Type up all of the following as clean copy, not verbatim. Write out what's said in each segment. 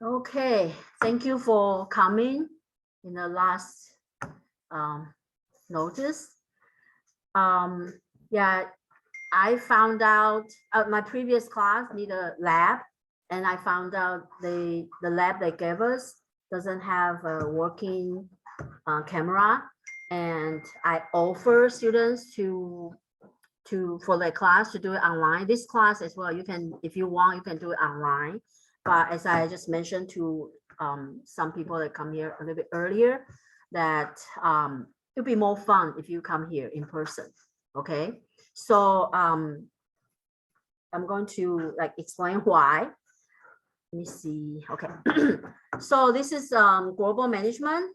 Okay, thank you for coming in the last notice. Yeah, I found out my previous class need a lab, and I found out the lab they gave us doesn't have a working camera, and I offer students to for their class to do it online. This class as well, you can, if you want, you can do it online. But as I just mentioned to some people that come here a little bit earlier, that it'll be more fun if you come here in person. Okay, so I'm going to like explain why. Let me see. Okay, so this is global management,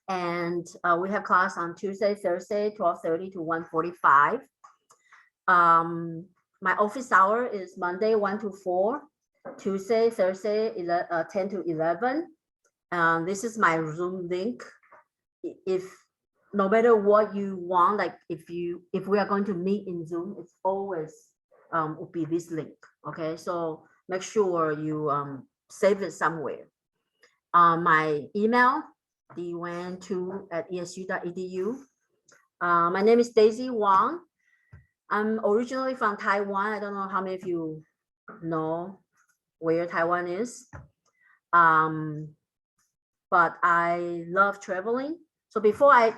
and we have class on Tuesday, Thursday, 12:30 to 1:45. My office hour is Monday 1 to 4, Tuesday, Thursday 10 to 11. This is my Zoom link. If no matter what you want, like if we are going to meet in Zoom, it's always will be this link. Okay, so make sure you save it somewhere. My email dwan2@esu.edu. My name is Daisy Wang. I'm originally from Taiwan. I don't know how many of you know where Taiwan is. But I love traveling. So before I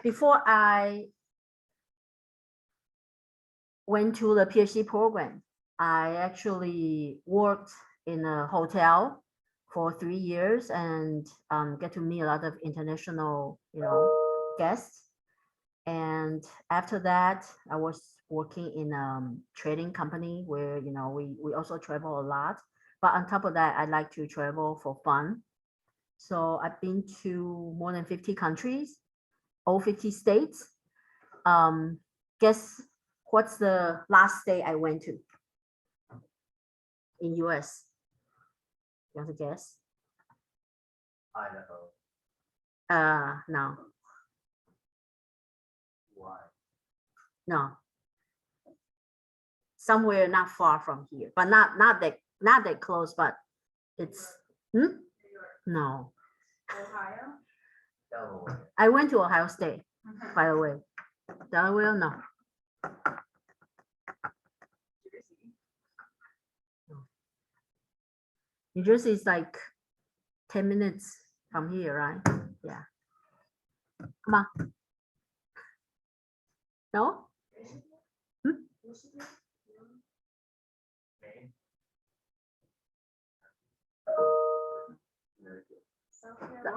went to the PhD program, I actually worked in a hotel for 3 years and get to meet a lot of international, guests. And after that, I was working in a trading company where, we also travel a lot. But on top of that, I like to travel for fun. So I've been to more than 50 countries, all 50 states. Guess what's the last state I went to in US? You want to guess? Idaho. No. Why? No. Somewhere not far from here, but not that close, but it's no. Ohio? Delaware. I went to Ohio State, by the way. Delaware, no. New Jersey is like 10 minutes from here, right? Yeah. Come on. No? Maine.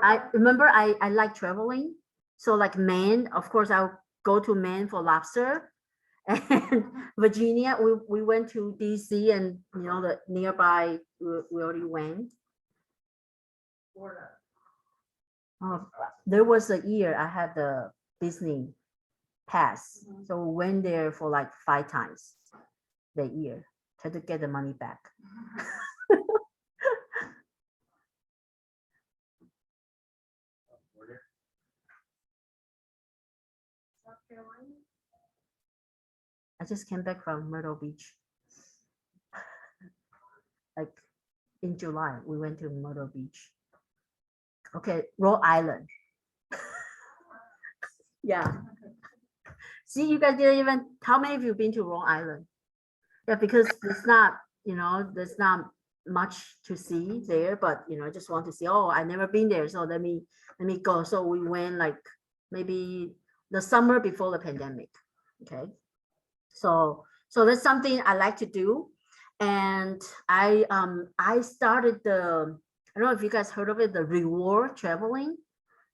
I remember I like traveling. So like Maine, of course, I'll go to Maine for lobster. And Virginia, we went to DC and the nearby we already went. Florida. There was a year I had the Disney pass, so we went there for like 5 times that year. Tried to get the money back. South Carolina? I just came back from Myrtle Beach. Like in July, we went to Myrtle Beach. Okay, Rhode Island. Yeah. See, you guys didn't even, how many of you been to Rhode Island? Yeah, because it's not, there's not much to see there, but I just want to see, oh, I never been there, so let me go. So we went like maybe the summer before the pandemic. Okay. So that's something I like to do. And I started I don't know if you guys heard of it, the reward traveling.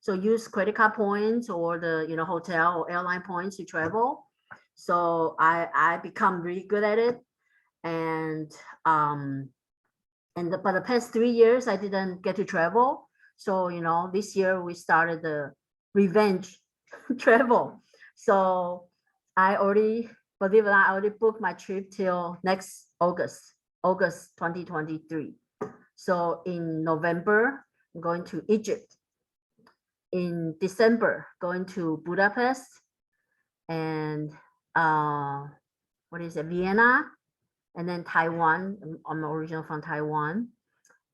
So use credit card points or the hotel or airline points to travel. So I become really good at it. And but the past 3 years I didn't get to travel. So this year we started the revenge travel. So I already, believe it or not, I already booked my trip till next August 2023. So in November, I'm going to Egypt. In December, going to Budapest and what is it, Vienna, and then Taiwan. I'm original from Taiwan.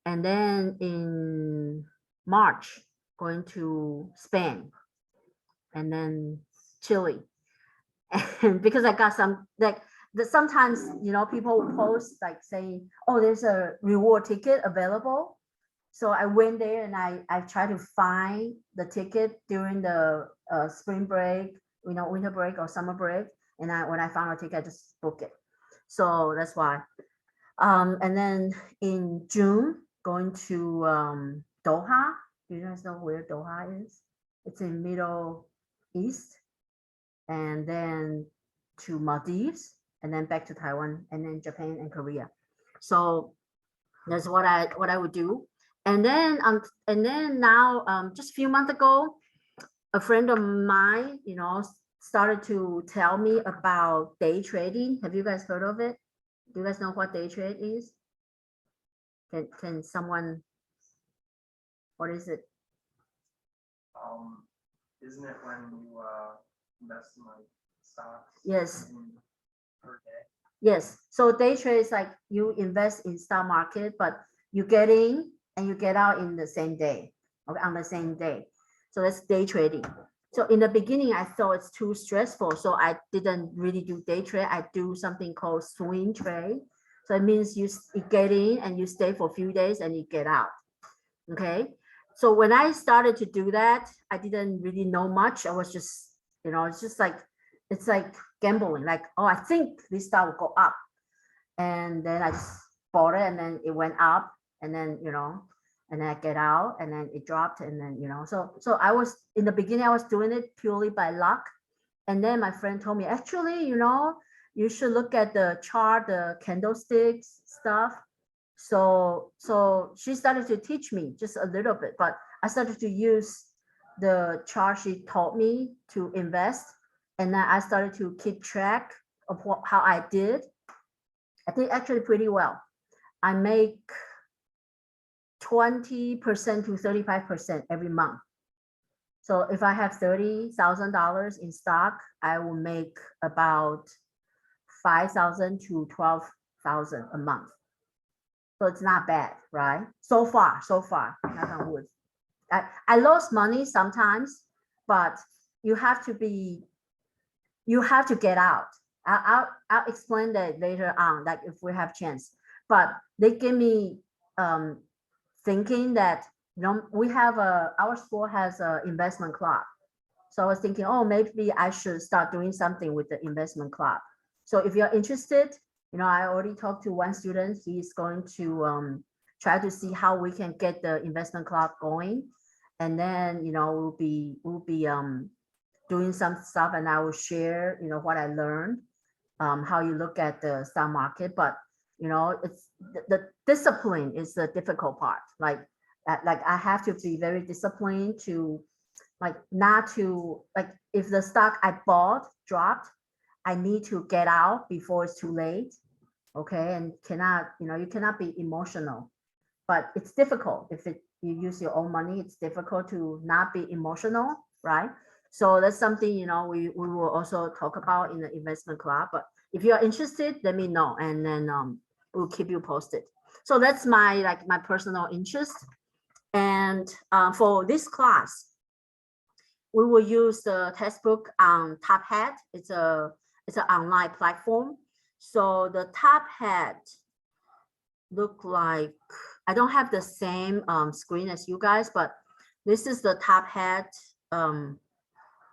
And then in March, going to Spain, and then Chile. And because I got some like sometimes people will post like saying, oh, there's a reward ticket available. So I went there and I tried to find the ticket during the spring break, winter break or summer break. And when I found a ticket, I just booked it. So that's why. And then in June, going to Doha. Do you guys know where Doha is? It's in Middle East. And then to Maldives, and then back to Taiwan, and then Japan and Korea. So that's what I would do. And then now just a few months ago, a friend of mine, started to tell me about day trading. Have you guys heard of it? Do you guys know what day trade is? Can someone? What is it? Isn't it when you invest in like stocks? Yes. Per day. Yes. So day trade is like you invest in stock market, but you get in and you get out in the same day, okay, on the same day. So that's day trading. So in the beginning, I thought it's too stressful, so I didn't really do day trade. I do something called swing trade. So it means you get in and you stay for a few days and you get out. Okay. So when I started to do that, I didn't really know much. I was just, it's like gambling. Like, oh, I think this stock will go up, and then I just bought it, and then it went up, and then and then I get out, and then it dropped, and then so I was in the beginning I was doing it purely by luck, and then my friend told me actually you should look at the chart, the candlesticks stuff. So she started to teach me just a little bit, but I started to use the chart she taught me to invest, and then I started to keep track of how I did. I did actually pretty well. I make 20% to 35% every month. So if I have $30,000 in stock, I will make about 5,000 to 12,000 a month. So it's not bad, right? So far, knock on wood. I lost money sometimes, but you have to get out. I'll explain that later on, like if we have chance. But they give me thinking that we have our school has an investment club. So I was thinking, oh, maybe I should start doing something with the investment club. So if you're interested, I already talked to one student. He's going to try to see how we can get the investment club going, and then we'll be doing some stuff, and I will share what I learned, how you look at the stock market. But it's the discipline is the difficult part. Like I have to be very disciplined to not to if the stock I bought dropped, I need to get out before it's too late. Okay, and you cannot be emotional, but it's difficult if you use your own money. It's difficult to not be emotional, right? So that's something we will also talk about in the investment club. But if you are interested, let me know, and then we'll keep you posted. So that's my personal interest. And for this class, we will use the textbook on Top Hat. It's an online platform. So the Top Hat look like, I don't have the same screen as you guys, but this is the Top Hat.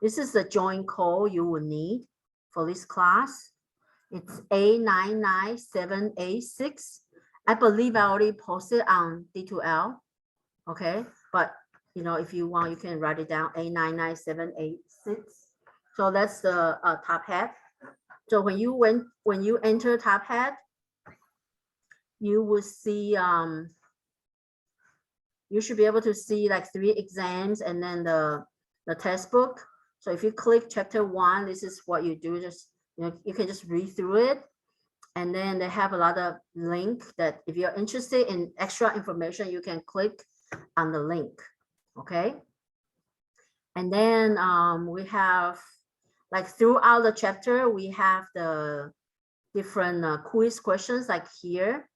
This is the join code you will need for this class. It's A99786. I believe I already posted on D2L. Okay, but if you want, you can write it down, A99786. So that's the Top Hat. So when you enter Top Hat, you will see you should be able to see like 3 exams and then the textbook. So if you click chapter 1, this is what you do. Just you can just read through it, and then they have a lot of link that if you're interested in extra information, you can click on the link. Okay, and then we have throughout the chapter, we have the different quiz questions like here.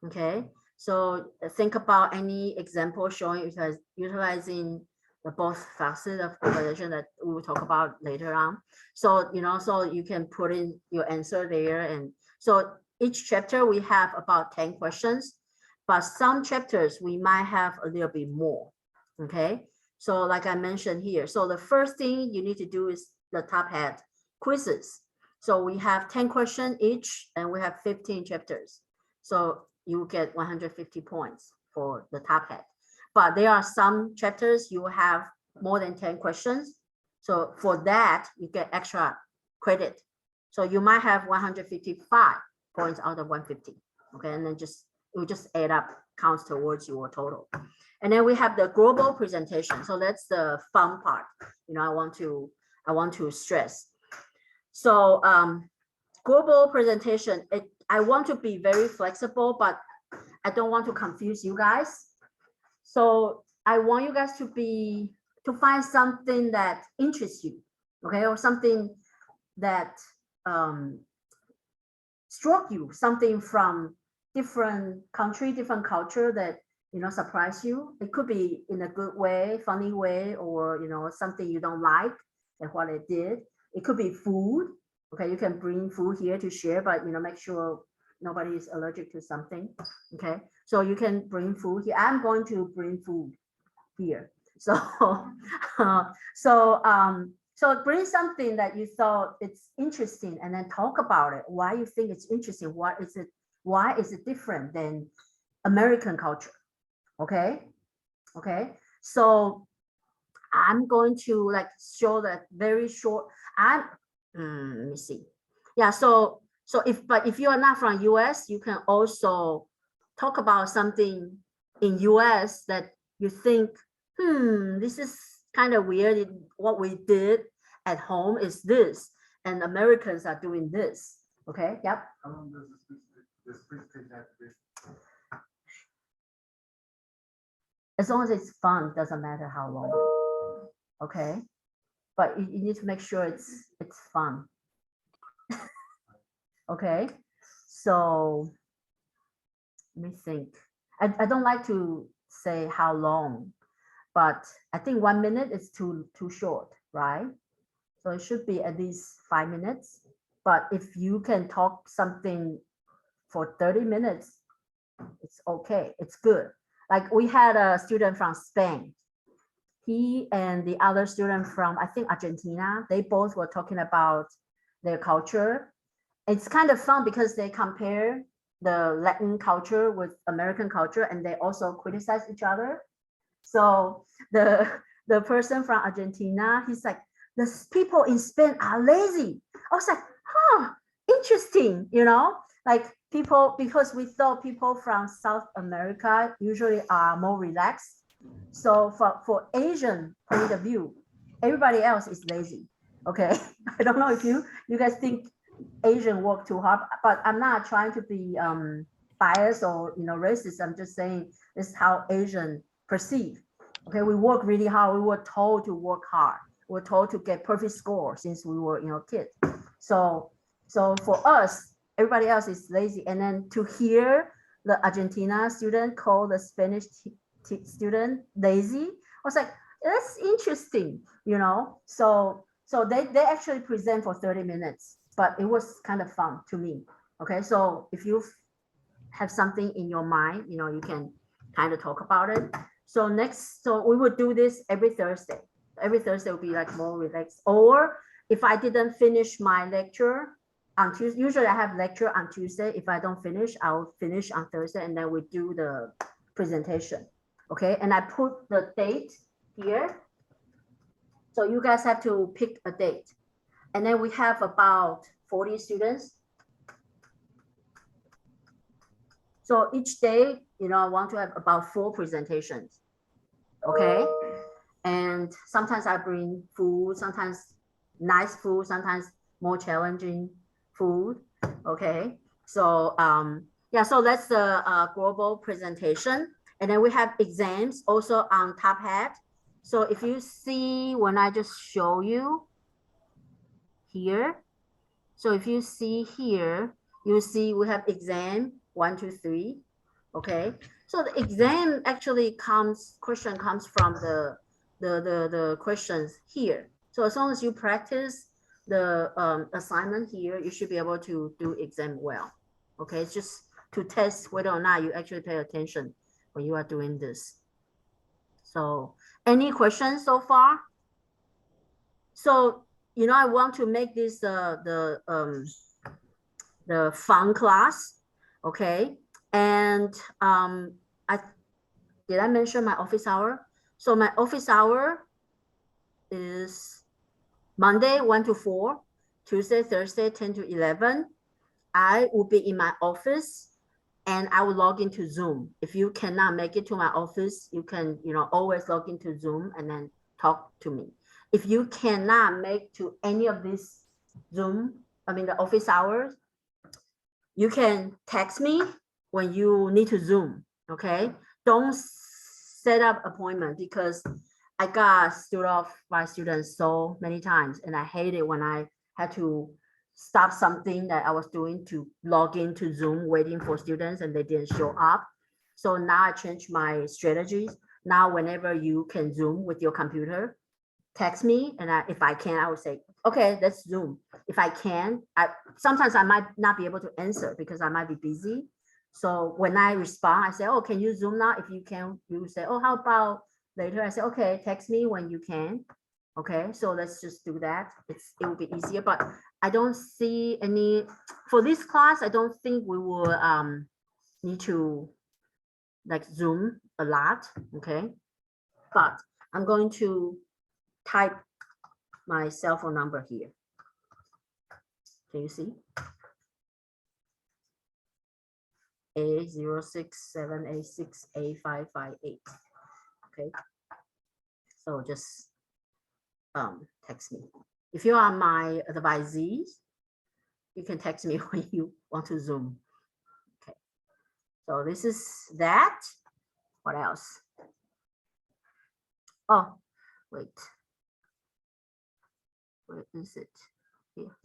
Okay, So think about any example showing utilizing the both facets of correlation that we will talk about later on. So, so you can put in your answer there. And so each chapter we have about 10 questions, but some chapters we might have a little bit more. Okay. So like I mentioned here, so the first thing you need to do is the top hat quizzes. So we have 10 questions each, and we have 15 chapters. So you get 150 points for the top hat. But there are some chapters you have more than 10 questions. So for that, you get extra credit. So you might have 155 points out of 150. Okay, and then it will just add up, counts towards your total. And then we have the global presentation. So that's the fun part. I want to stress. So global presentation, I want to be very flexible, but I don't want to confuse you guys. So I want you guys to find something that interests you, okay, or something that struck you, something from different country, different culture that surprise you. It could be in a good way, funny way, or something you don't like and what it did. It could be food. Okay, you can bring food here to share, but make sure nobody is allergic to something. Okay, so you can bring food here. I'm going to bring food here. So so bring something that you thought it's interesting, and then talk about it. Why you think it's interesting? Why is it different than American culture? Okay. So I'm going to show that very short. Let me see. Yeah. So if you are not from US, you can also talk about something in US that you think, this is kind of weird. What we did at home is this, and Americans are doing this. Okay. Yep. How long does this presentation have to be? As long as it's fun, doesn't matter how long. Okay. But you need to make sure it's fun. Okay. So let me think. I don't like to say how long, but I think 1 minute is too short, right? So it should be at least 5 minutes. But if you can talk something for 30 minutes, it's okay. It's good. Like we had a student from Spain. He and the other student from, I think, Argentina, they both were talking about their culture. It's kind of fun because they compare the Latin culture with American culture, and they also criticize each other. So the person from Argentina, he's like, the people in Spain are lazy. I was like, interesting, like people, because we thought people from South America usually are more relaxed. So for Asian point of view, everybody else is lazy. Okay. I don't know if you guys think Asian work too hard, but I'm not trying to be biased or racist. I'm just saying this is how Asian perceive. Okay, we work really hard. We were told to work hard. We were told to get perfect score since we were kids. So for us, everybody else is lazy. And then to hear the Argentina student call the Spanish student lazy, I was like, that's interesting, So they actually present for 30 minutes, but it was kind of fun to me. Okay, so if you have something in your mind, you can kind of talk about it. So we would do this every Thursday. Every Thursday will be like more relaxed. Or if I didn't finish my lecture on Tuesday, usually I have lecture on Tuesday. If I don't finish, I'll finish on Thursday, and then we do the presentation. Okay, and I put the date here. So you guys have to pick a date. And then we have about 40 students. So each day, I want to have about 4 presentations. Okay. And sometimes I bring food, sometimes nice food, sometimes more challenging food. Okay. So yeah, so that's the global presentation. And then we have exams also on top hat. So if you see when I just show you here, so if you see here, you see we have exam 1, 2, 3. Okay, so the exam actually question comes from the questions here. So as long as you practice the assignment here, you should be able to do exam well. Okay, it's just to test whether or not you actually pay attention when you are doing this. So any questions so far? So, you know, I want to make this the fun class, okay? And did I mention my office hour? So my office hour is Monday 1 to 4, Tuesday, Thursday 10 to 11. I will be in my office and I will log into Zoom. If you cannot make it to my office, you can, you know, always log into Zoom and then talk to me. If you cannot make to any of these Zoom, I mean the office hours, you can text me when you need to Zoom, okay? Don't set up appointment because I got stood off by students so many times and I hate it when I had to stop something that I was doing to log into Zoom waiting for students and they didn't show up. So now I changed my strategies. Now, whenever you can Zoom with your computer, text me and if I can, I would say, okay, let's Zoom. If I can, sometimes I might not be able to answer because I might be busy. So when I respond, I say, oh, can you Zoom now? If you can, you say, oh, how about later? I say, okay, text me when you can. Okay, so let's just do that. It will be easier, but I don't see any, for this class, I don't think we will need to like Zoom a lot, okay? But I'm going to type my cell phone number here. Can you see? A06786A558. Okay. So just text me. If you are my advisees, you can text me when you want to Zoom. Okay. So this is that. What else? Oh, wait. Where is it? Here.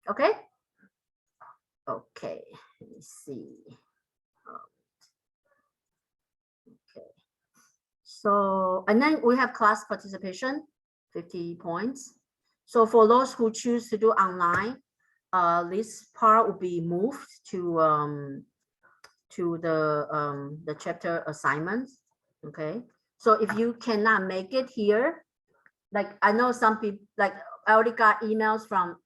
Okay. Okay. Let me see. Okay. So, and then we have class participation, 50 points. So for those who choose to do online, this part will be moved to the chapter assignments. Okay. So if you cannot make it here, like I know some people, like I already got emails from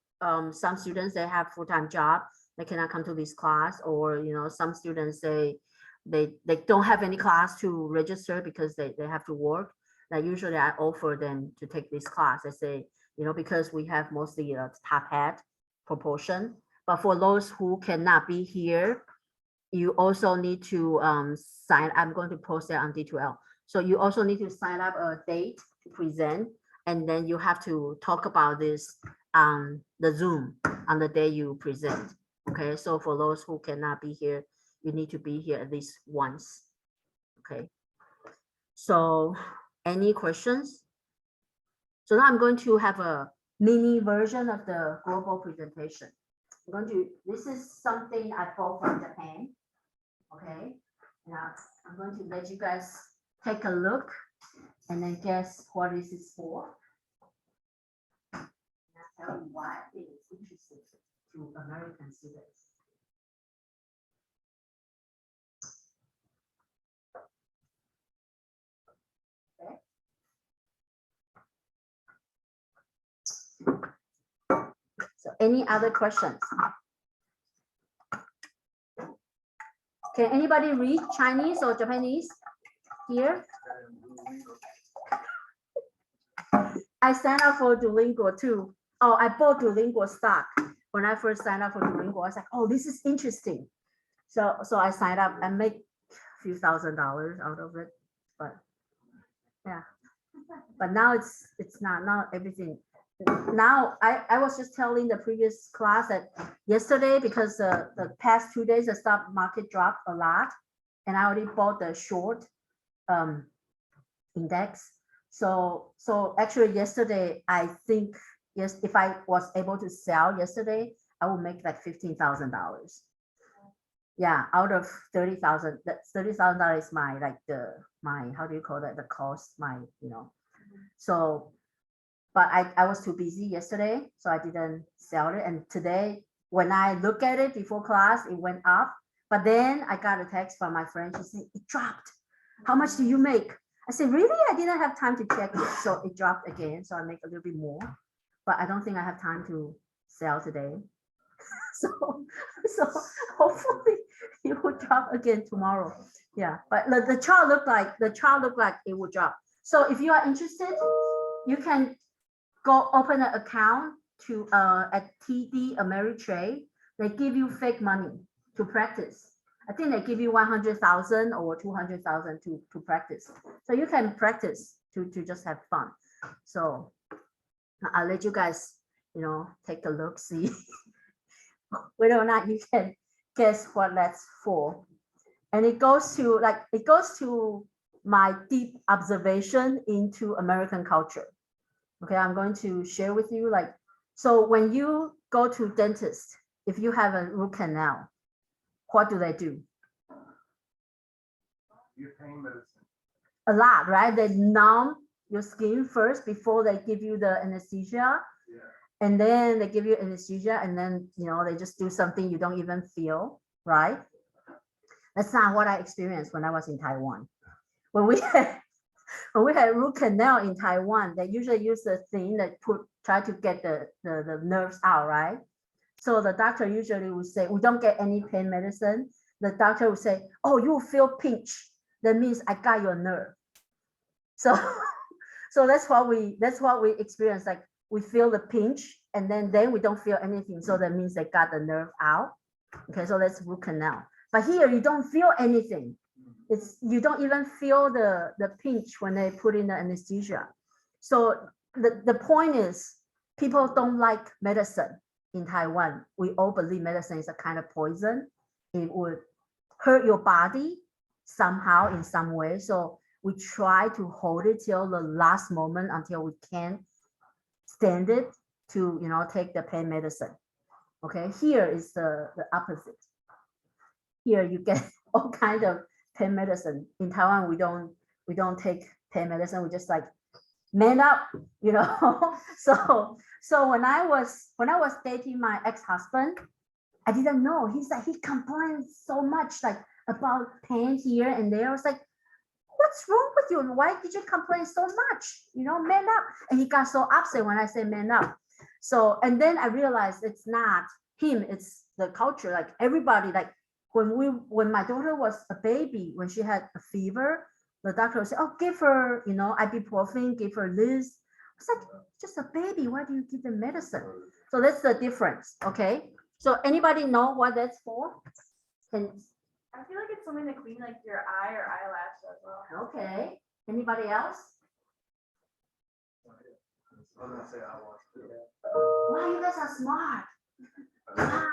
some students that have full-time job, they cannot come to this class, or you know, some students say they don't have any class to register because they have to work. Like usually I offer them to take this class. I say, you know, because we have mostly a top hat proportion, but for those who cannot be here, you also need to sign. I'm going to post that on D2L. So you also need to sign up a date to present, and then you have to talk about this on the Zoom on the day you present. Okay, so for those who cannot be here, you need to be here at least once. Okay, so any questions? So now I'm going to have a mini version of the global presentation. I'm going to, this is something I bought from Japan. Okay, now I'm going to let you guys take a look and then guess what this is for. And I'll tell you why I think it's interesting to American students. Okay. So any other questions? Can anybody read Chinese or Japanese here? I signed up for Duolingo too. Oh, I bought Duolingo stock. When I first signed up for Duolingo, I was like, oh, this is interesting. So I signed up and make a few $1,000s out of it. But yeah, but now it's not everything. Now I was just telling the previous class that yesterday, because the past 2 days the stock market dropped a lot, and I already bought the short index. So actually yesterday, I think, yes, if I was able to sell yesterday, I would make like $15,000. Yeah, out of 30,000, that's $30,000 is my, like my, how do you call that? The cost, my, so, but I was too busy yesterday, so I didn't sell it. And today, when I look at it before class, it went up. But then I got a text from my friend. She said, it dropped. How much do you make? I said, really? I didn't have time to check it. So it dropped again. So I make a little bit more. But I don't think I have time to sell today. So hopefully it will drop again tomorrow. Yeah, but the chart looked like it would drop. So if you are interested, you can go open an account to at TD Ameritrade. They give you fake money to practice. I think they give you 100,000 or 200,000 to practice. So you can practice to just have fun. So I'll let you guys, take a look, see whether or not you can guess what that's for. And it goes to my deep observation into American culture. Okay, I'm going to share with you, so when you go to dentist, if you have a root canal, what do they do? Your pain medicine. A lot, right? They numb your skin first before they give you the anesthesia. Yeah. And then they give you anesthesia, and then they just do something you don't even feel, right? That's not what I experienced when I was in Taiwan. When we had root canal in Taiwan, they usually use the thing that try to get the nerves out, right? So the doctor usually would say, we don't get any pain medicine. The doctor would say, oh, you feel pinch. That means I got your nerve. So that's what we experience. Like we feel the pinch, and then we don't feel anything. So that means they got the nerve out. Okay, so that's root canal. But here you don't feel anything. You don't even feel the pinch when they put in the anesthesia. So the point is, people don't like medicine in Taiwan. We all believe medicine is a kind of poison. It would hurt your body somehow in some way. So we try to hold it till the last moment until we can't stand it to take the pain medicine. Okay, here is the opposite. Here you get all kind of pain medicine. In Taiwan, we don't take pain medicine. We just like man up, So when I was dating my ex-husband, I didn't know. He complained so much like about pain here and there. I was like, what's wrong with you? Why did you complain so much? Man up. And he got so upset when I said man up. So, and then I realized it's not him, it's the culture. Like everybody, like when my daughter was a baby, when she had a fever, the doctor would say, oh, give her, ibuprofen, give her this. It's like, just a baby, why do you give them medicine? So that's the difference, okay? So anybody know what that's for? I feel like it's something to clean like your eye or eyelash as well. Okay, anybody else? I was gonna say I watched it. Wow, you guys are smart. Wow.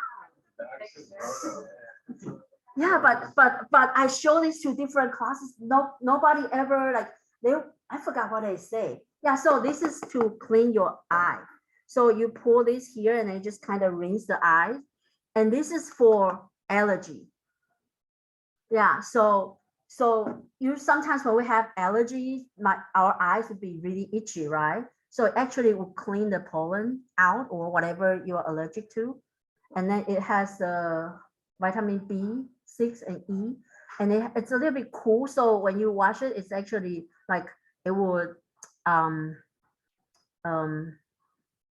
Yeah, but I show this to different classes. Nobody ever I forgot what they say. Yeah, so this is to clean your eye. So you pour this here and then just kind of rinse the eye. And this is for allergy. Yeah, so you sometimes when we have allergies, our eyes would be really itchy, right? So actually it will clean the pollen out or whatever you're allergic to. And then it has vitamin B6 and E, and it's a little bit cool. So when you wash it, it's actually like it would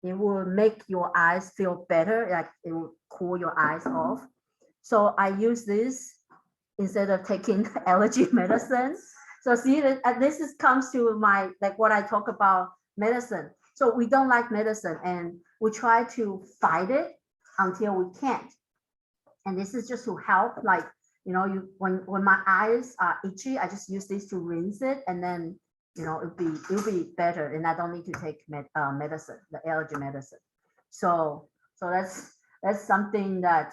make your eyes feel better. Like it will cool your eyes off. So I use this instead of taking allergy medicine. So see that this comes to my what I talk about medicine. So we don't like medicine and we try to fight it until we can't. And this is just to help, when my eyes are itchy, I just use this to rinse it, and then it'll be better, and I don't need to take medicine, the allergy medicine. So that's something that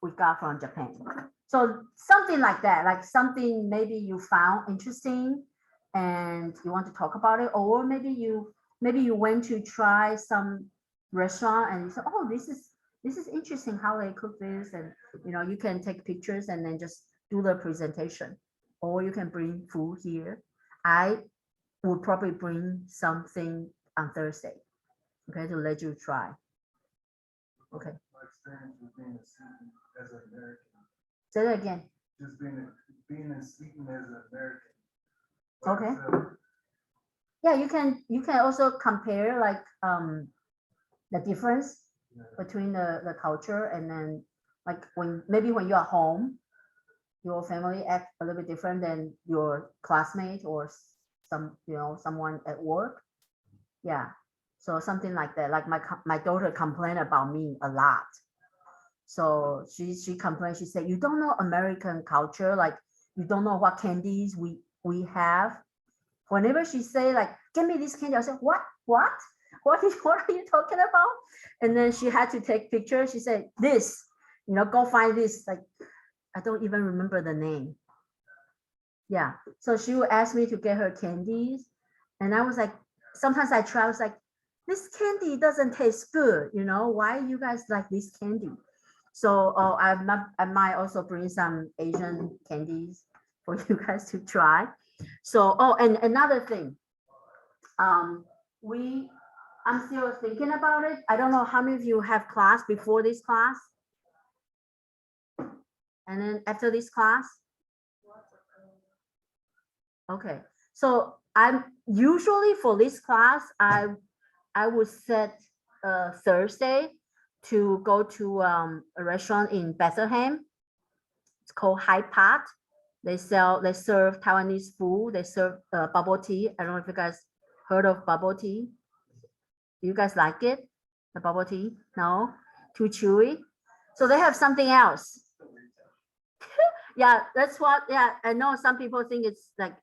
we got from Japan. So something like that, like something maybe you found interesting and you want to talk about it, or maybe you went to try some restaurant and you said, oh, this is interesting how they cook this, and you can take pictures and then just do the presentation, or you can bring food here. I would probably bring something on Thursday, okay, to let you try. Okay. My experience with being a student as an American, Say that again. just being a student as an American. Okay. Yeah, you can also compare like the difference between the culture, and then like when you're home, your family act a little bit different than your classmate or someone at work. Yeah, so something like that. Like my daughter complained about me a lot. So she complained. She said, "You don't know American culture. Like you don't know what candies we have." Whenever she say like, "Give me this candy," I said, "What? What? What are you talking about?" And then she had to take pictures. She said, "This, go find this." Like I don't even remember the name. Yeah. So she would ask me to get her candies, and I was like, sometimes I try. I was like, "This candy doesn't taste good. Why you guys like this candy?" So I might also bring some Asian candies for you guys to try. So and another thing, I'm still thinking about it. I don't know how many of you have class before this class, and then after this class. Okay, so I'm usually for this class, I would set Thursday to go to a restaurant in Bethlehem. It's called Hyde Park. They serve Taiwanese food. They serve bubble tea. I don't know if you guys heard of bubble tea. Do you guys like it? The bubble tea? No? Too chewy? So they have something else. Yeah, that's what, yeah, I know some people think it's like,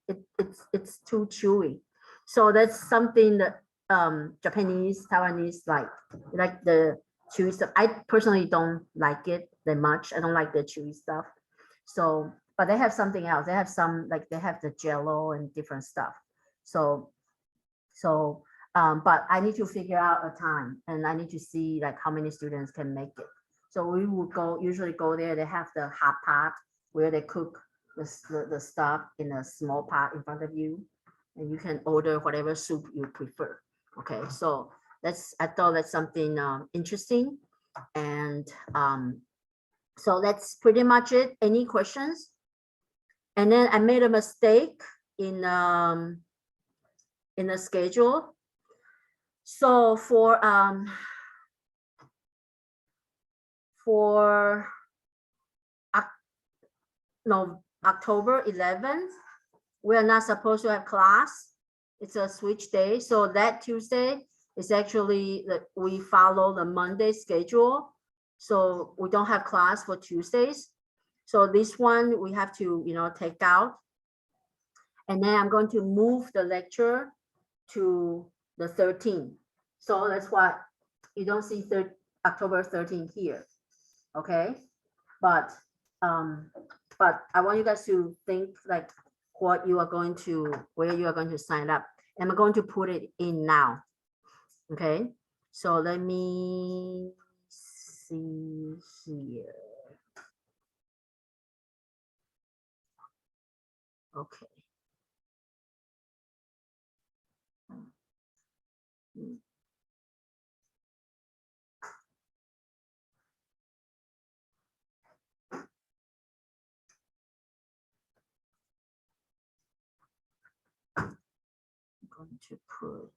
it's too chewy. So that's something that Japanese, Taiwanese like the chewy stuff. I personally don't like it that much. I don't like the chewy stuff. So, but they have something else. They have some, like they have the jello and different stuff. So, but I need to figure out a time, and I need to see like how many students can make it. So we would usually go there. They have the hot pot where they cook the stuff in a small pot in front of you, and you can order whatever soup you prefer. Okay, so I thought that's something interesting, and so that's pretty much it. Any questions? And then I made a mistake in the schedule. So for October 11th, we are not supposed to have class. It's a switch day. So that Tuesday is actually we follow the Monday schedule. So we don't have class for Tuesdays. So this one we have to, take out. And then I'm going to move the lecture to the 13th. So that's what you don't see October 13th here. Okay. But I want you guys to think like where you are going to sign up. And I'm going to put it in now. Okay. So let me see here. Okay. I'm going to put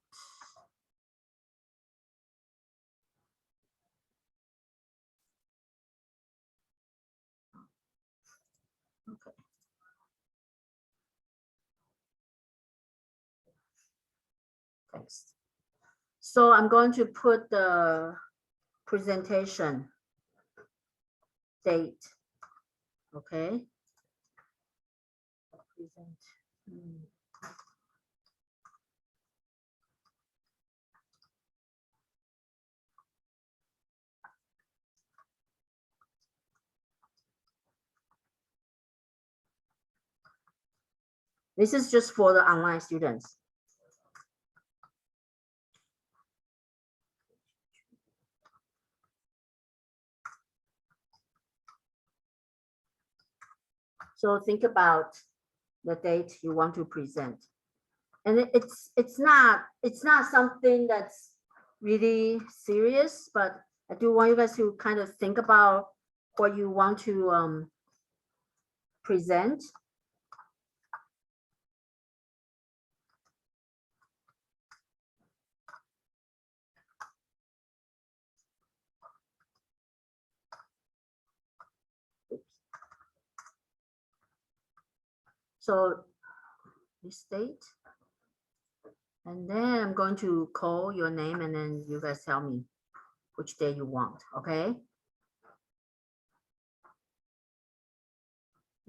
okay. Text. So I'm going to put the presentation date. Okay. Present. This is just for the online students. So think about the date you want to present. And it's not something that's really serious, but I do want you guys to kind of think about what you want to present. So this date, and then I'm going to call your name, and then you guys tell me which day you want, okay?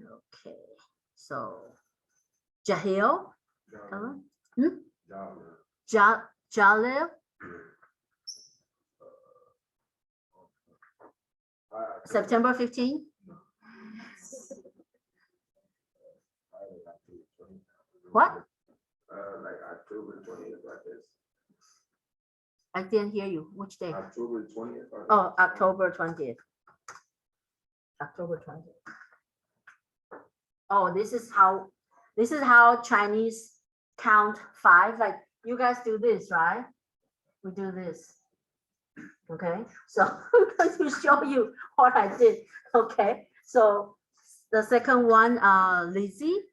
Okay, so Jahil, Jalil, September 15. What? Like October 20th, like this. I didn't hear you. Which day? October 20th. Oh, October 20th. October 20th. Oh, this is how Chinese count 5. Like you guys do this, right? We do this. Okay, so I'm going to show you what I did. Okay, so the second one, Lizzie.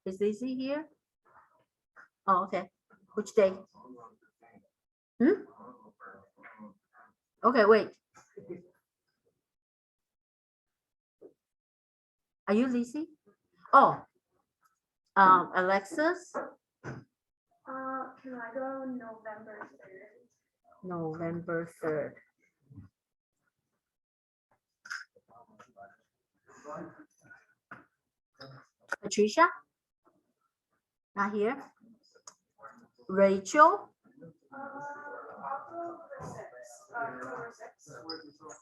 Is Lizzie here? Oh, okay. Which day? Okay, wait. Are you Lizzie? Oh, Alexis. Can I go November 3rd? November 3rd. Patricia? Not here. Rachel?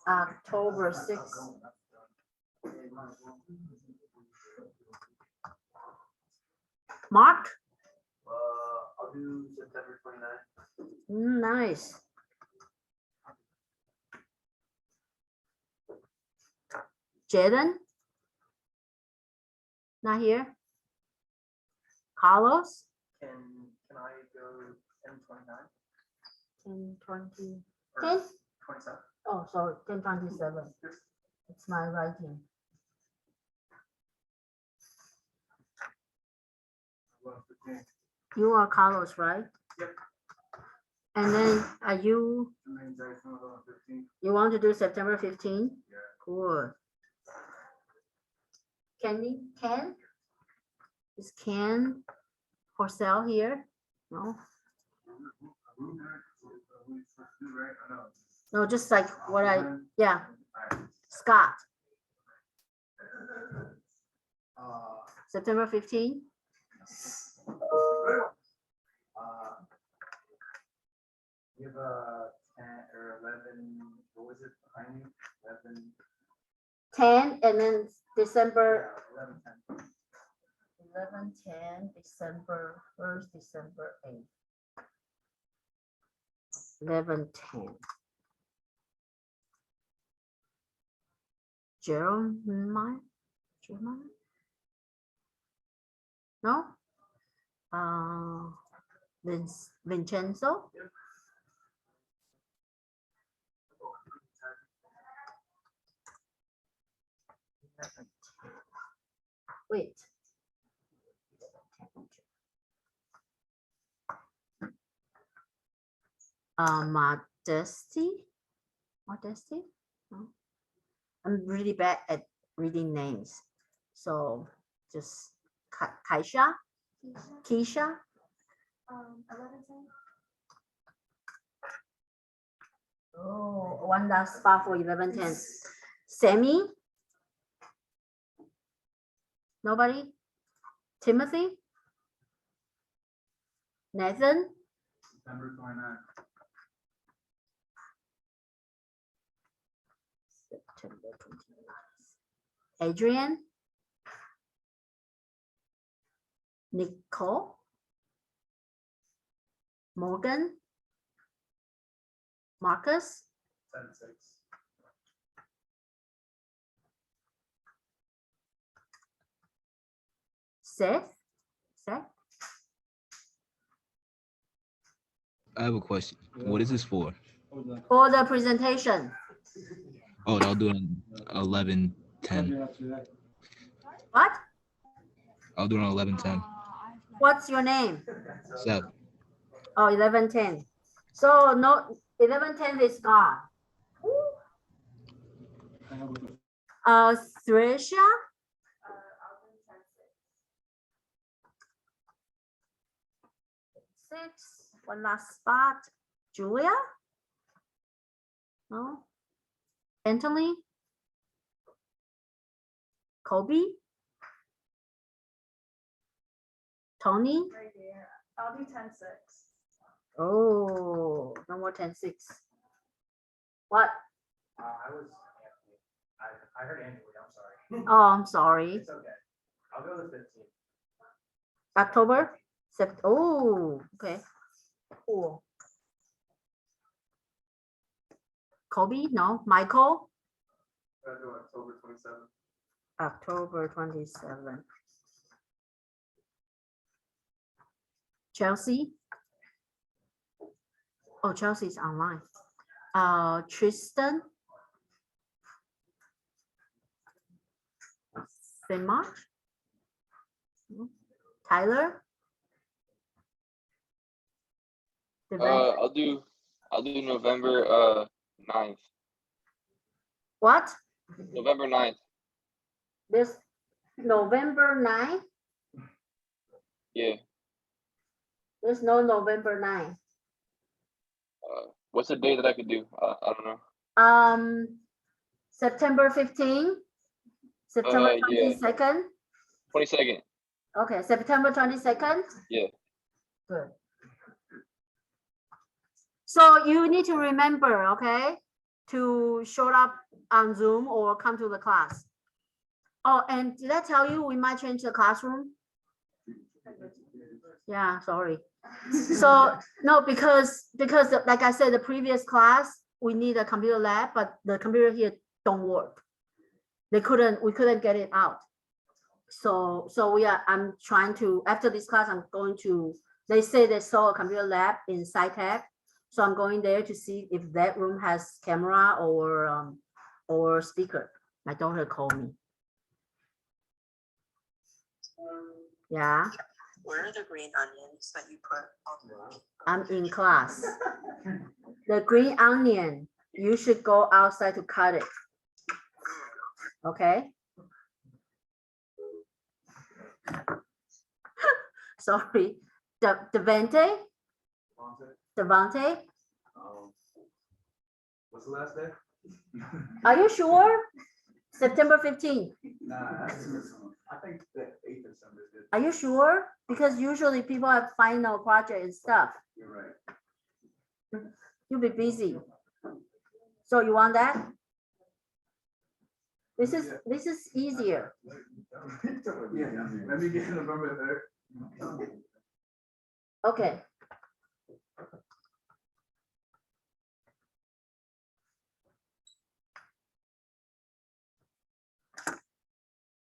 October 6th. Mark? I'll do September 29th. Nice. Jaden? Not here. Carlos? Can I go 10:29? 10:20. Or 10? 27? Oh, sorry, 10:27. It's my writing. You are Carlos, right? Yep. And then are you want to do September 15? Yeah. Cool. Ken? Is Ken for sale here? No? No, just like what yeah. Scott. September 15? You have a 10 or 11, what was it behind you? 11. 10 and then December 11, 10. 11, 10, December 1st, December 8th. 11, 10. Jeremiah? No? Vincenzo? Wait. Modesty? No. I'm really bad at reading names. So just Keisha? 11:10. Oh, one last spot for 11:10. Sammy? Nobody? Timothy? Nathan? September 29th. September 29th. Adrian? Nicole, Morgan, Marcus, 10-6. Seth, I have a question. What is this for? for the presentation. Oh, I'll do it on 11:10. What? I'll do it on 11:10. What's your name? Seth. Oh, 11:10. So no, 11:10 is gone. Thresha, I'll do 10-6. 6. One last spot. Julia? No. Anthony? Kobe? Tony? Right here. I'll do 10-6. Oh, no more 10-6. What? I was Anthony. I heard Anthony, I'm sorry. Oh, I'm sorry. It's okay. I'll go to 15. October? Oh, okay. Cool. Kobe? No. Michael? I do October 27th. October 27. Chelsea? Oh, Chelsea's online. Tristan? St. March? Tyler? I'll do November 9th. What? November 9th. This November 9? Yeah. There's no November 9. What's the day that I could do? I don't know. September 15, September Yeah. 22nd. 22nd. Okay, September 22nd. Yeah. Good. So you need to remember, okay, to show up on Zoom or come to the class. Oh, and did I tell you we might change the classroom? Yeah, sorry. So no, because like I said, the previous class we need a computer lab, but the computer here don't work. We couldn't get it out. So I'm trying to, after this class, I'm going to, they say they saw a computer lab in SciTech. So I'm going there to see if that room has camera or speaker. My daughter called me. Yeah. Where are the green onions that you put on the? I'm in class. The green onion, you should go outside to cut it. Okay. Sorry. Devante? What's the last day? Are you sure? September 15th. Nah, I think the 8th of December is good. Are you sure? Because usually people have final project and stuff. You're right. You'll be busy. So you want that? This is easier. Yeah, let me get November 3rd. Okay.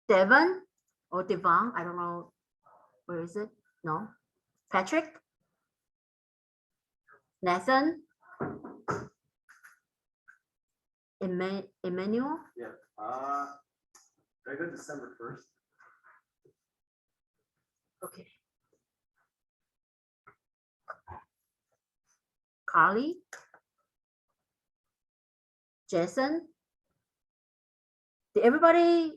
Devon or Devon, I don't know. Where is it? No. Patrick? Nathan? Emmanuel? Yeah. I go December 1st. Okay. Carly? Jason? Did everybody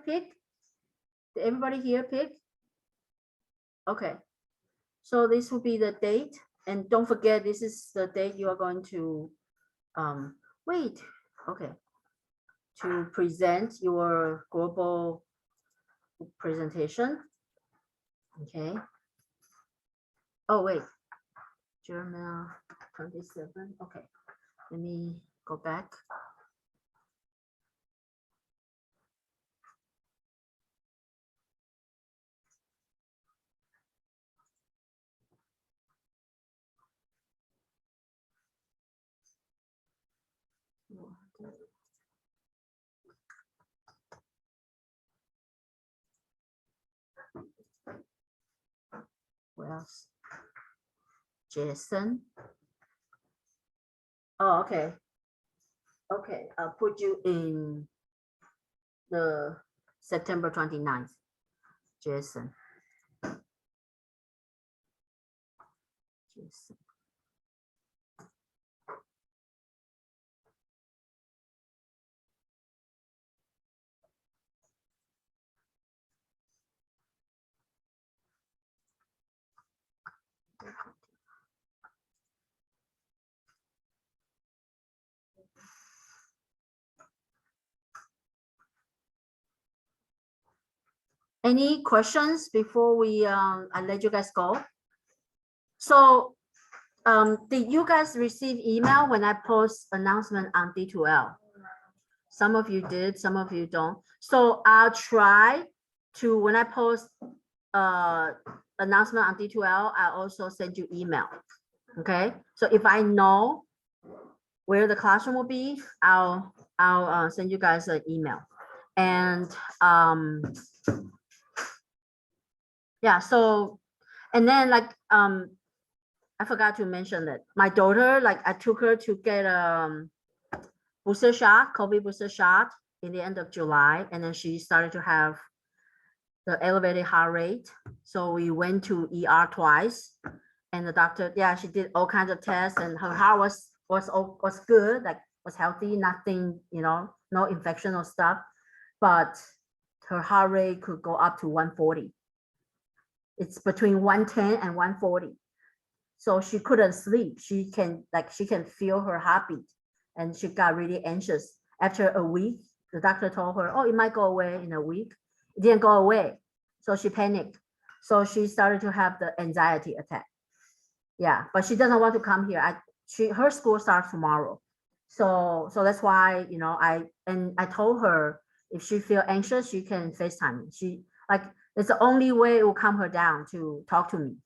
pick? Did everybody here pick? Okay. So this will be the date. And don't forget, this is the date you are going to, wait, okay. To present your global presentation. Okay. Oh, wait. Journal 27. Okay. Let me go back. Who else? Jason. Oh, okay. Okay, I'll put you in the September 29th. Jason. Jason. Any questions before I let you guys go? So did you guys receive email when I post announcement on D2L? Some of you did, some of you don't. So I'll try to, when I post announcement on D2L, I'll also send you email. Okay, so if I know where the classroom will be, I'll send you guys an email. And yeah, so, and then like, I forgot to mention that my daughter, like I took her to get booster shot, COVID booster shot in the end of July. And then she started to have the elevated heart rate. So we went to ER twice and the doctor, yeah, she did all kinds of tests and her heart was good, like was healthy, nothing, you know, no infection or stuff, but her heart rate could go up to 140. It's between 110 and 140. So she couldn't sleep. She can feel her heartbeat and she got really anxious. After a week, the doctor told her, oh, it might go away in a week. It didn't go away. So she panicked. So she started to have the anxiety attack. Yeah, but she doesn't want to come here. Her school starts tomorrow. So that's why, you know, I told her if she feel anxious, she can FaceTime me. It's the only way it will calm her down to talk to me.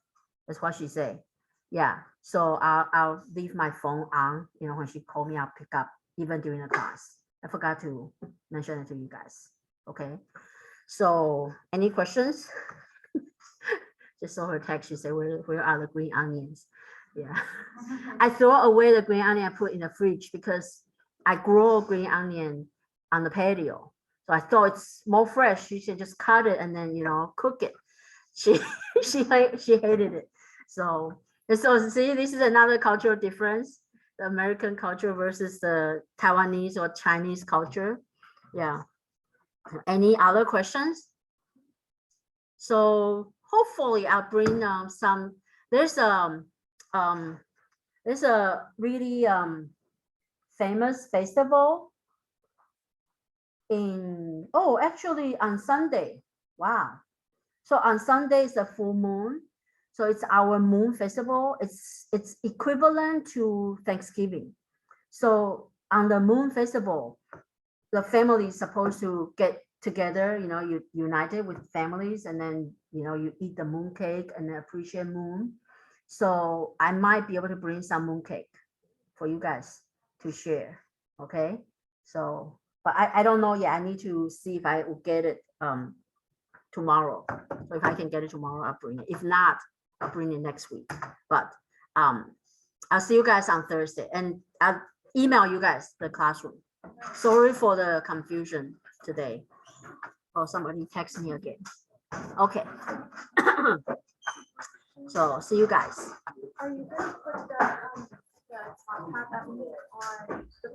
That's what she said. Yeah, so I'll leave my phone on, you know, when she called me, I'll pick up even during the class. I forgot to mention it to you guys. Okay, so any questions? Just saw her text, she said, where are the green onions? Yeah, I throw away the green onion I put in the fridge because I grow green onion on the patio. So I thought it's more fresh. You should just cut it and then, you know, cook it. She hated it. So see, this is another cultural difference, the American culture versus the Taiwanese or Chinese culture. Yeah. Any other questions? So hopefully I'll bring some, there's a really famous festival in, actually on Sunday. Wow. So on Sunday is the full moon. So it's our moon festival. It's equivalent to Thanksgiving. So on the moon festival, the family is supposed to get together, you know, you united with families, and then, you know, you eat the moon cake and appreciate moon. So I might be able to bring some moon cake for you guys to share. Okay. So, but I don't know yet. I need to see if I will get it tomorrow. So if I can get it tomorrow, I'll bring it. If not, I'll bring it next week. But I'll see you guys on Thursday and I'll email you guys the classroom. Sorry for the confusion today. Oh, somebody text me again. Okay. So see you guys. Are you going to put the top hat that we on the